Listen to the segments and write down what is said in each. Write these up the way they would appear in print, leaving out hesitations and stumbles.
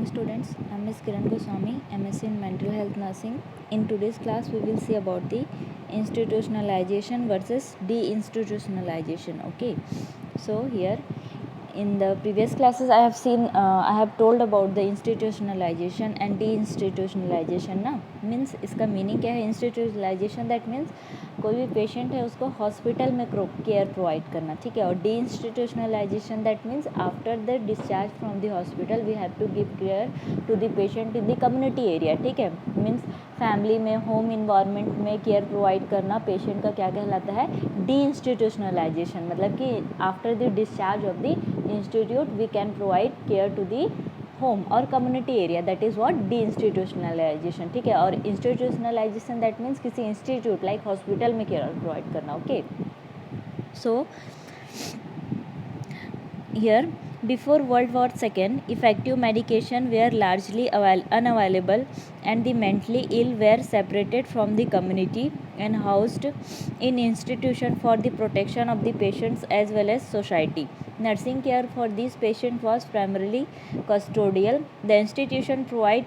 morning students. I'm Ms. Kiran Goswami, MSc in Mental Health Nursing. In today's class we will see about the institutionalization versus deinstitutionalization. Okay, so here in the previous classes I have told about the institutionalization and deinstitutionalization ना means इसका meaning क्या है. Institutionalisation that means कोई भी patient है उसको hospital में care provide करना, ठीक है. और deinstitutionalization that means after the discharge from the hospital we have to give care to the patient in the community area, ठीक है. मीन्स फैमिली में, होम इन्वायरमेंट में केयर प्रोवाइड करना पेशेंट का क्या कहलाता है, डीइंस्टीट्यूशनलाइजेशन. मतलब कि after the discharge of the institute we can provide care to the home और community area, that is what deinstitutionalization, ठीक है. और इंस्टीट्यूशनलाइजेशन दैट मीन्स किसी इंस्टीट्यूट लाइक हॉस्पिटल में केयर प्रोवाइड करना. Okay, so here before World War II effective medication were largely unavailable and the mentally ill were separated from the community and housed in institution for the protection of the patients as well as society. Nursing care for these patients was primarily custodial. The institution provide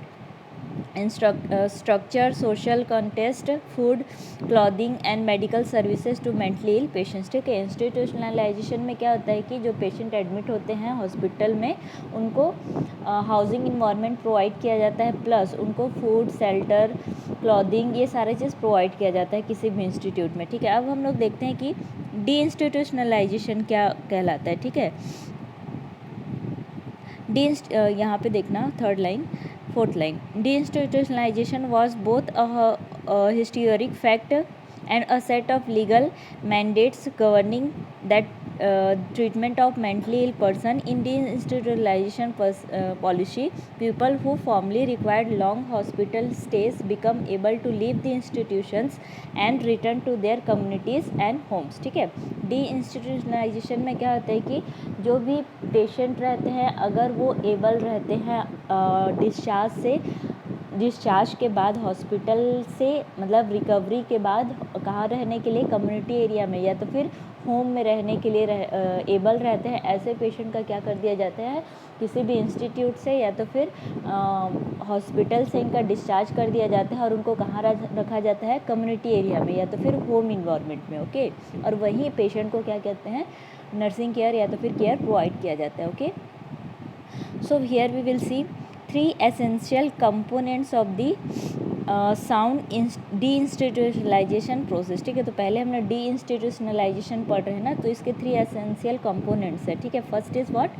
structure, social context, food, clothing and medical services to mentally ill patients, ठीक है. Institutionalisation में क्या होता है कि जो patient admit होते हैं हॉस्पिटल में उनको हाउसिंग इन्वायरमेंट प्रोवाइड किया जाता है, प्लस उनको फूड, शेल्टर, क्लॉथिंग, ये सारे चीज़ प्रोवाइड किया जाता है किसी भी इंस्टीट्यूट में, ठीक है. अब हम लोग देखते हैं कि डी इंस्टीट्यूशनलाइजेशन क्या कहलाता है, ठीक है. यहाँ पे देखना fourth line. Deinstitutionalization was both a historic fact and a set of legal mandates governing that treatment of mentally ill person. In deinstitutionalization policy, people who formerly required long hospital stays become able to leave the institutions and return to their communities and homes, ठीक है. डीइंस्टीट्यूशनलाइजेशन में क्या होता है कि जो भी patient रहते हैं अगर वो एबल रहते हैं डिस्चार्ज के बाद हॉस्पिटल से, मतलब रिकवरी के बाद कहाँ रहने के लिए, कम्युनिटी एरिया में या तो फिर होम में रहने के लिए एबल रहते हैं, ऐसे पेशेंट का क्या कर दिया जाता है, किसी भी इंस्टीट्यूट से या तो फिर हॉस्पिटल से इनका डिस्चार्ज कर दिया जाता है और उनको कहाँ रखा जाता है, कम्युनिटी एरिया में या तो फिर होम इन्वायरमेंट में. ओके, और वहीं पेशेंट को क्या कहते हैं, नर्सिंग केयर या तो फिर केयर प्रोवाइड किया जाता है. Okay, so here we will see 3 essential components of the sound deinstitutionalization process, ठीक है. तो पहले हमने deinstitutionalization पढ़ रहे हैं ना, तो इसके 3 essential components है, ठीक है. First is what,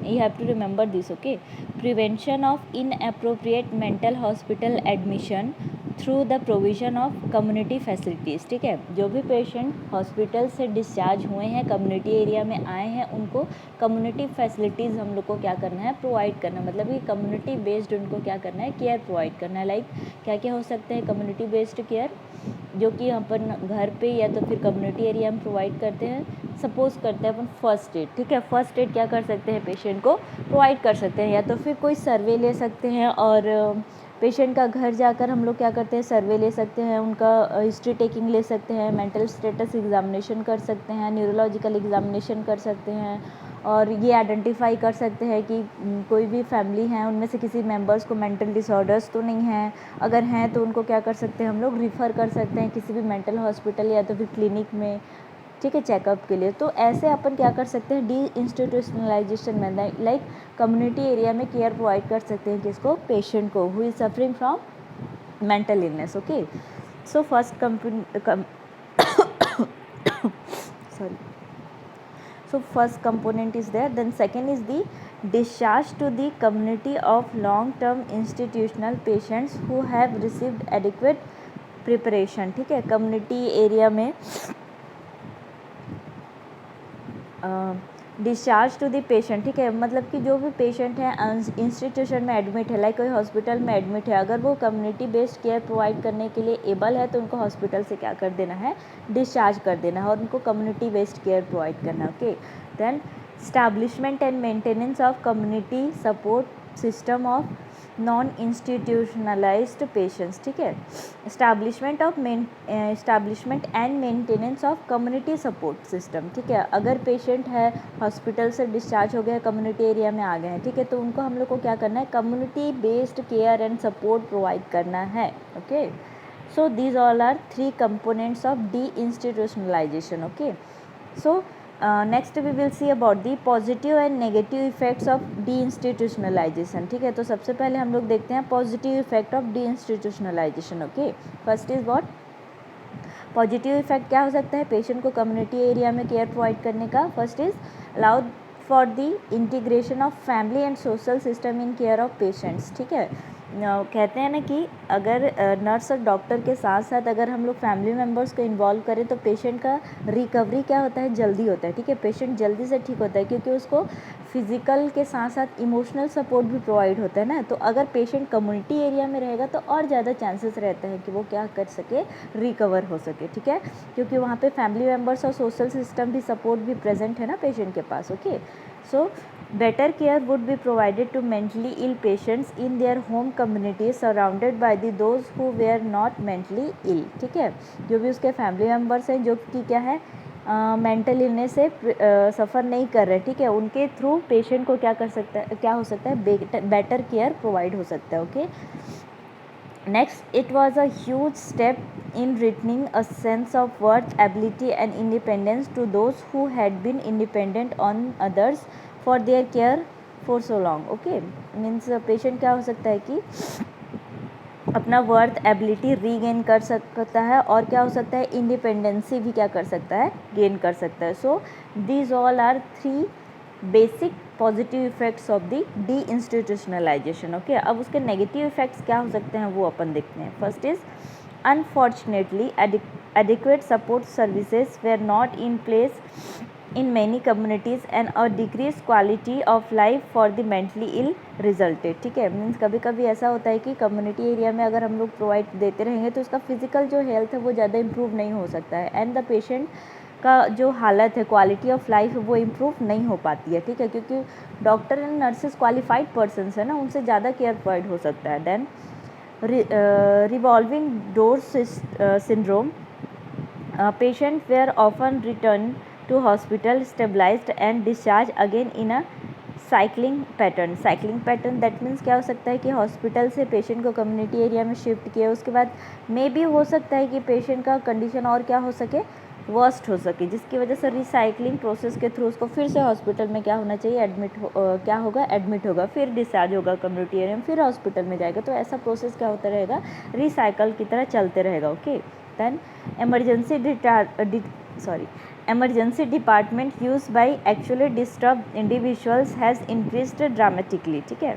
you have to remember this. okay, prevention of inappropriate mental hospital admission through the provision of community facilities, ठीक है. जो भी पेशेंट हॉस्पिटल से डिस्चार्ज हुए हैं, कम्युनिटी एरिया में आए हैं, उनको कम्युनिटी फैसिलिटीज़ हम लोग को क्या करना है, प्रोवाइड करना. मतलब कि कम्युनिटी बेस्ड उनको क्या करना है, केयर प्रोवाइड करना है. लाइक क्या क्या हो सकते हैं कम्युनिटी बेस्ड केयर, जो कि अपन घर पे या तो फिर कम्युनिटी एरिया में प्रोवाइड करते हैं. सपोज करते हैं अपन फर्स्ट एड, ठीक है. फर्स्ट एड क्या कर सकते हैं, पेशेंट को प्रोवाइड कर सकते हैं, या तो फिर कोई सर्वे ले सकते हैं और पेशेंट का घर जाकर हम लोग क्या करते हैं, सर्वे ले सकते हैं, उनका हिस्ट्री टेकिंग ले सकते हैं, मेंटल स्टेटस एग्जामिनेशन कर सकते हैं, न्यूरोलॉजिकल एग्जामिनेशन कर सकते हैं, और ये आइडेंटिफाई कर सकते हैं कि कोई भी फैमिली है उनमें से किसी मेंबर्स को मेंटल डिसऑर्डर्स तो नहीं हैं. अगर हैं तो उनको क्या कर सकते हैं, हम लोग रिफ़र कर सकते हैं किसी भी मेंटल हॉस्पिटल या तो फिर क्लिनिक में, ठीक है, चेकअप के लिए. तो ऐसे अपन क्या कर सकते हैं, डी इंस्टीट्यूशनलाइजेशन में लाइक कम्युनिटी एरिया में केयर प्रोवाइड कर सकते हैं किसको, पेशेंट को who is suffering from mental illness. Okay, so first first component is there. Then second is the discharge to the community of long term institutional patients who have received adequate preparation, ठीक है. Community area में discharge to the patient, ठीक है. मतलब कि जो भी patient है इंस्टीट्यूशन में एडमिट है, लाइक कोई हॉस्पिटल में एडमिट है, अगर वो कम्युनिटी बेस्ड केयर प्रोवाइड करने के लिए एबल है तो उनको हॉस्पिटल से क्या कर देना है, डिस्चार्ज कर देना है और उनको कम्युनिटी बेस्ड केयर प्रोवाइड करना. Okay, then establishment and maintenance of community support system of non institutionalised patients, ठीक है। Establishment and maintenance of community support system, ठीक है। अगर पेशेंट है, हॉस्पिटल से डिस्चार्ज हो गया, कम्युनिटी एरिया में आ गए हैं, ठीक है, तो उनको हम लोग को क्या करना है, community based care and support provide करना है, okay. So these all are three components of deinstitutionalization, okay. So next we will see about the positive and negative effects of deinstitutionalization, ठीक है। तो सबसे पहले हम लोग देखते हैं positive effect of deinstitutionalization, okay. First is what, positive effect क्या हो सकता है पेशेंट को कम्युनिटी एरिया में केयर प्रोवाइड करने का। First is allowed for the integration of family and social system in care of patients, ठीक है। कहते हैं ना कि अगर नर्स और डॉक्टर के साथ साथ अगर हम लोग फैमिली मेम्बर्स को इन्वॉल्व करें तो पेशेंट का रिकवरी क्या होता है, जल्दी होता है, ठीक है। पेशेंट जल्दी से ठीक होता है क्योंकि उसको फिजिकल के साथ साथ इमोशनल सपोर्ट भी प्रोवाइड होता है ना। तो अगर पेशेंट कम्युनिटी एरिया में रहेगा तो और ज़्यादा चांसेस रहते हैं कि वो क्या कर सके, रिकवर हो सके, ठीक है, क्योंकि वहाँ पे फैमिली मेम्बर्स और सोशल सिस्टम भी सपोर्ट भी प्रेजेंट है ना पेशेंट के पास, okay. So better care would be provided to mentally ill patients in their home communities surrounded by those who were not mentally ill, ठीक है। जो भी उसके फैमिली मेम्बर्स हैं जो कि क्या है, मेंटल इलनेस से सफ़र नहीं कर रहे, ठीक है, उनके थ्रू पेशेंट को क्या कर सकता है, क्या हो सकता है, बेटर केयर प्रोवाइड हो सकता है, okay. Next, it was a huge step in returning a sense of worth, ability and independence to those who had been independent on others for their care for so long, okay। Means patient क्या हो सकता है कि अपना worth, ability regain कर सकता है और क्या हो सकता है, इंडिपेंडेंसी भी क्या कर सकता है, गेन कर सकता है। So these all are three basic positive effects of the deinstitutionalisation, okay. अब उसके नेगेटिव इफेक्ट्स क्या हो सकते हैं वो अपन देखते हैं। First is unfortunately adequate support services were not in place in many communities and a decreased quality of life for the mentally ill resulted, ठीक है। मीन्स कभी कभी ऐसा होता है कि कम्युनिटी एरिया में अगर हम लोग प्रोवाइड देते रहेंगे तो उसका फिजिकल जो हेल्थ है वो ज़्यादा इम्प्रूव नहीं हो सकता है एंड द पेशेंट का जो हालत है, क्वालिटी ऑफ लाइफ वो इम्प्रूव नहीं हो पाती है, ठीक है, क्योंकि doctor and nurses qualified persons है ना, उनसे ज़्यादा केयर प्रोवाइड हो सकता है। Then revolving door syndrome, patients were often returned to hospital, stabilized and discharged again in a cycling pattern that means क्या हो सकता है कि हॉस्पिटल से पेशेंट को कम्युनिटी एरिया में शिफ्ट किया, उसके बाद मे भी हो सकता है कि पेशेंट का कंडीशन और क्या हो सके, वर्स्ट हो सके, जिसकी वजह से रिसाइकलिंग प्रोसेस के थ्रू उसको फिर से हॉस्पिटल में क्या होना चाहिए, एडमिट होगा, फिर डिस्चार्ज होगा कम्युनिटी एरिया में, फिर हॉस्पिटल में जाएगा। तो ऐसा प्रोसेस क्या होता रहेगा, रिसाइकल की तरह चलते रहेगा, okay. Then emergency department used by actually disturbed individuals has increased dramatically, ठीक है।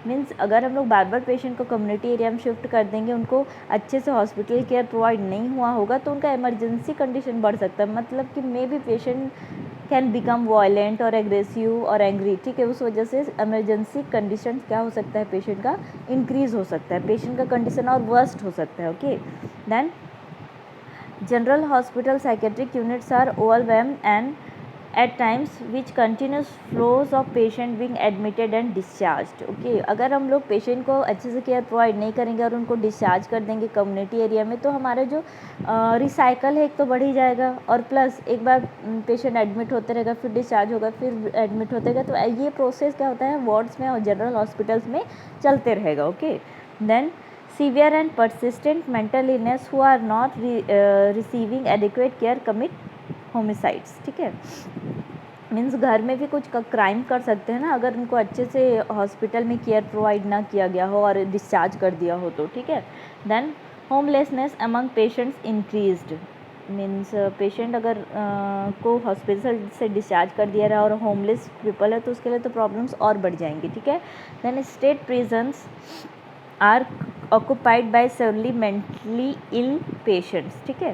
मीन्स अगर हम लोग बार बार पेशेंट को कम्युनिटी एरिया में शिफ्ट कर देंगे, उनको अच्छे से हॉस्पिटल केयर प्रोवाइड नहीं हुआ होगा तो उनका इमरजेंसी कंडीशन बढ़ सकता है, मतलब कि may be patient can become violent और एग्रेसिव और एंग्री, ठीक है। उस वजह से इमरजेंसी कंडीशन क्या हो सकता है, पेशेंट का इंक्रीज हो सकता है, पेशेंट का कंडीशन और वर्स्ट हो सकता है, okay. Then general hospital psychiatric units are overwhelmed and at times which continuous flows of patient being admitted and discharged, okay। अगर हम लोग पेशेंट को अच्छे से केयर प्रोवाइड नहीं करेंगे और उनको डिस्चार्ज कर देंगे कम्युनिटी एरिया में तो हमारा जो रिसाइकल है एक तो बढ़ ही जाएगा और प्लस एक बार पेशेंट एडमिट होते रहेगा, फिर डिस्चार्ज होगा, फिर एडमिट होते रहेगा, तो ये प्रोसेस क्या होता है वार्ड्स में और जनरल हॉस्पिटल्स में चलते रहेगा, okay. Then severe and persistent mental illness who are not receiving adequate care commit homicides, ठीक है। मीन्स घर में भी कुछ क्राइम कर सकते हैं ना अगर उनको अच्छे से हॉस्पिटल में केयर प्रोवाइड ना किया गया हो और डिस्चार्ज कर दिया हो तो, ठीक है। Then homelessness among patients increased, means patient अगर को हॉस्पिटल से डिस्चार्ज कर दिया रहा और होमलेस पीपल है तो उसके लिए तो प्रॉब्लम्स और बढ़ जाएंगी, ठीक है। Then state prisons are occupied by severely mentally ill patients, ठीक है।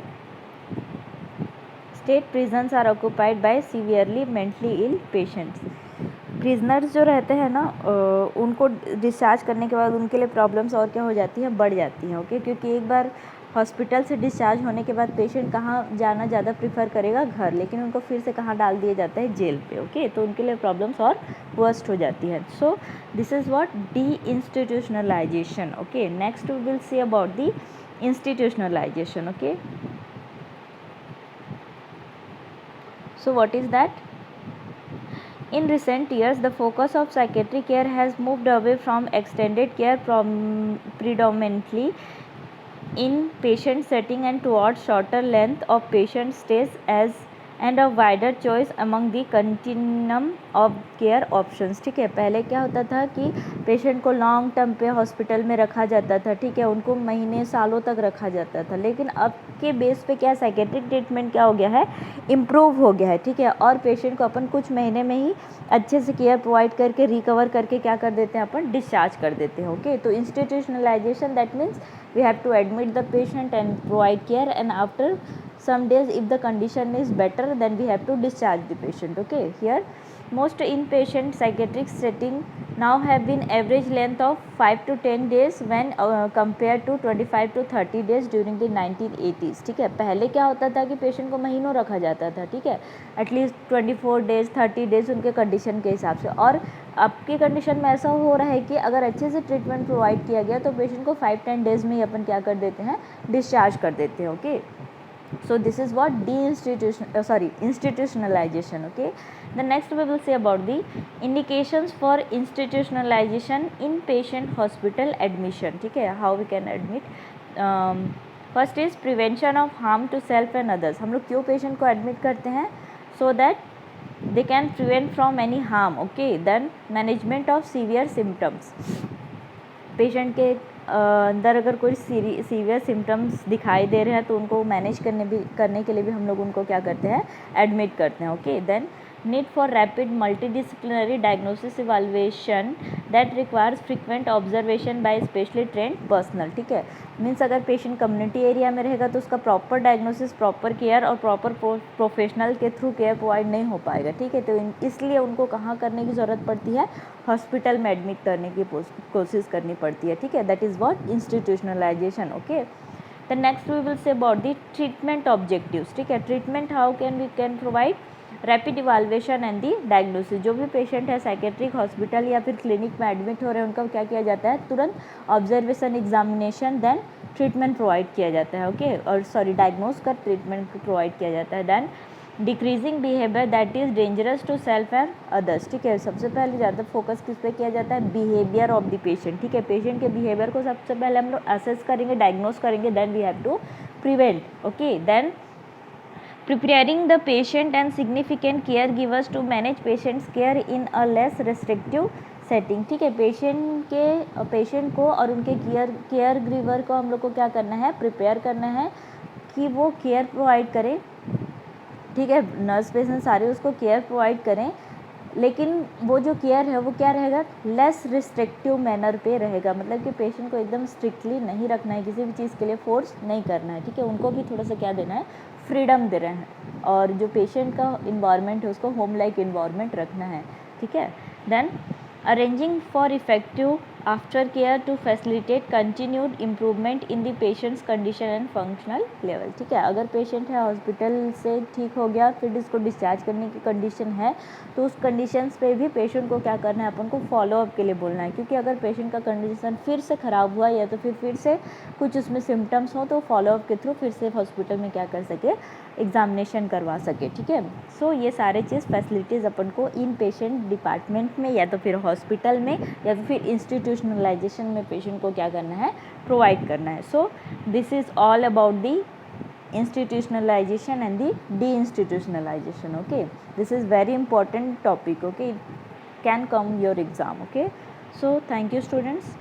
State prisons are occupied by severely mentally ill patients। Prisoners जो रहते हैं ना उनको डिस्चार्ज करने के बाद उनके लिए प्रॉब्लम्स और क्या हो जाती हैं, बढ़ जाती हैं, ओके। क्योंकि एक बार हॉस्पिटल से डिस्चार्ज होने के बाद पेशेंट कहाँ जाना ज़्यादा प्रीफर करेगा? घर, लेकिन उनको फिर से कहाँ डाल दिया जाता है? जेल पे। ओके, तो उनके लिए प्रॉब्लम्स और वर्स्ट हो जाती है। So this is what deinstitutionalisation. Okay, next we will see about the institutionalization. Okay, so what is that? In recent years, the focus of psychiatric care has moved away from extended care predominantly in patient setting and towards shorter length of patient stays and a wider choice among the continuum of care options। ठीक है, पहले क्या होता था कि patient को long term पे hospital में रखा जाता था, ठीक है, उनको महीने सालों तक रखा जाता था, लेकिन अब के बेस पे क्या साइकेट्रिक ट्रीटमेंट क्या हो गया है? इम्प्रूव हो गया है। ठीक है, और पेशेंट को अपन कुछ महीने में ही अच्छे से केयर प्रोवाइड करके रिकवर करके क्या कर देते हैं? अपन डिस्चार्ज कर देते हैं। ओके, तो institutionalisation that means we have to admit the patient and provide care, and after some days if the condition is better then we have to discharge the patient. Okay, here most inpatient psychiatric setting now have been average length of 5 to 10 days when compared to 25 to 30 days during the 1980s। ठीक है, पहले क्या होता था कि patient को महीनों रखा जाता था, ठीक है, एटलीस्ट 24 डेज 30 डेज उनके कंडीशन के हिसाब से, और अब की कंडीशन में ऐसा हो रहा है कि अगर अच्छे से ट्रीटमेंट प्रोवाइड किया गया तो पेशेंट को 5-10 डेज में ही अपन क्या कर देते हैं? डिस्चार्ज कर देते हैं। Okay, so this is what institutionalization. Okay, the next we will say about the indications for institutionalization in patient hospital admission। ठीक है, how we can admit? First is prevention of harm to self and others। हम लोग क्यों patient को admit करते हैं? so that they can prevent from any harm। okay, then management of severe symptoms। Patient के अंदर अगर कोई सीवियर सिम्टम्स दिखाई दे रहे हैं तो उनको मैनेज करने के लिए भी हम लोग उनको क्या करते हैं? एडमिट करते हैं। Okay, then need for rapid multidisciplinary diagnosis evaluation that requires frequent observation by specially trained personnel. ठीक है, मीन्स अगर पेशेंट कम्युनिटी एरिया में रहेगा तो उसका प्रॉपर डायग्नोसिस, प्रॉपर केयर और प्रॉपर प्रोफेशनल के थ्रू केयर प्रोवाइड नहीं हो पाएगा। ठीक है, तो इसलिए उनको कहाँ करने की ज़रूरत पड़ती है? हॉस्पिटल में एडमिट करने की कोशिश करनी पड़ती है। ठीक है, that is what institutionalization. Okay, the next we will say about the treatment objectives. ठीक है, treatment how we can provide rapid evaluation and the diagnosis. जो भी पेशेंट है साइकेट्रिक हॉस्पिटल या फिर क्लिनिक में एडमिट हो रहे हैं उनका क्या किया जाता है? तुरंत observation, examination, then treatment provide किया जाता है। ओके, और सॉरी डायग्नोस कर ट्रीटमेंट प्रोवाइड किया जाता है। Then decreasing behaviour that is dangerous to self and others. ठीक है, सबसे पहले ज़्यादा फोकस किस पे किया जाता है? Behaviour of the patient. ठीक है, पेशेंट के बिहेवियर को सबसे पहले हम लोग असेस करेंगे, डायग्नोस करेंगे, then we have to prevent. Okay, then preparing the patient and significant caregivers to manage patient's care in a less restrictive setting। ठीक है, पेशेंट को और उनके केयर गिवर को हम लोग को क्या करना है? प्रिपेयर करना है कि वो केयर प्रोवाइड करें। ठीक है, नर्स पेशेंट सारे उसको केयर प्रोवाइड करें, लेकिन वो जो केयर है वो क्या रहेगा? लेस रिस्ट्रिक्टिव मैनर पे रहेगा। मतलब कि पेशेंट को एकदम स्ट्रिक्टली नहीं रखना है, किसी भी चीज़ के लिए फोर्स नहीं करना है। ठीक है, उनको भी थोड़ा सा क्या देना है? फ्रीडम दे रहे हैं, और जो पेशेंट का इन्वायरमेंट है उसको होम लाइक इन्वायरमेंट रखना है। ठीक है, then arranging for effective after care to facilitate continued improvement in the patient's condition and functional level. ठीक है, अगर पेशेंट है हॉस्पिटल से ठीक हो गया, फिर इसको डिस्चार्ज करने की कंडीशन है, तो उस कंडीशंस पे भी पेशेंट को क्या करना है? अपन को फॉलोअप के लिए बोलना है, क्योंकि अगर पेशेंट का कंडीशन फिर से ख़राब हुआ या तो फिर से कुछ उसमें सिम्टम्स हो तो फॉलोअप के थ्रू फिर से हॉस्पिटल में क्या कर सके? एग्जामिनेशन करवा सके। ठीक है, सो ये सारे चीज़ फैसिलिटीज़ अपन को इन पेशेंट डिपार्टमेंट में या तो फिर हॉस्पिटल में या तो फिर इंस्टीट्यूशनलाइजेशन में पेशेंट को क्या करना है? प्रोवाइड करना है। So this is all about the institutionalization and the deinstitutionalization। okay, this is very important topic। okay, it can come your exam। okay, so thank you students।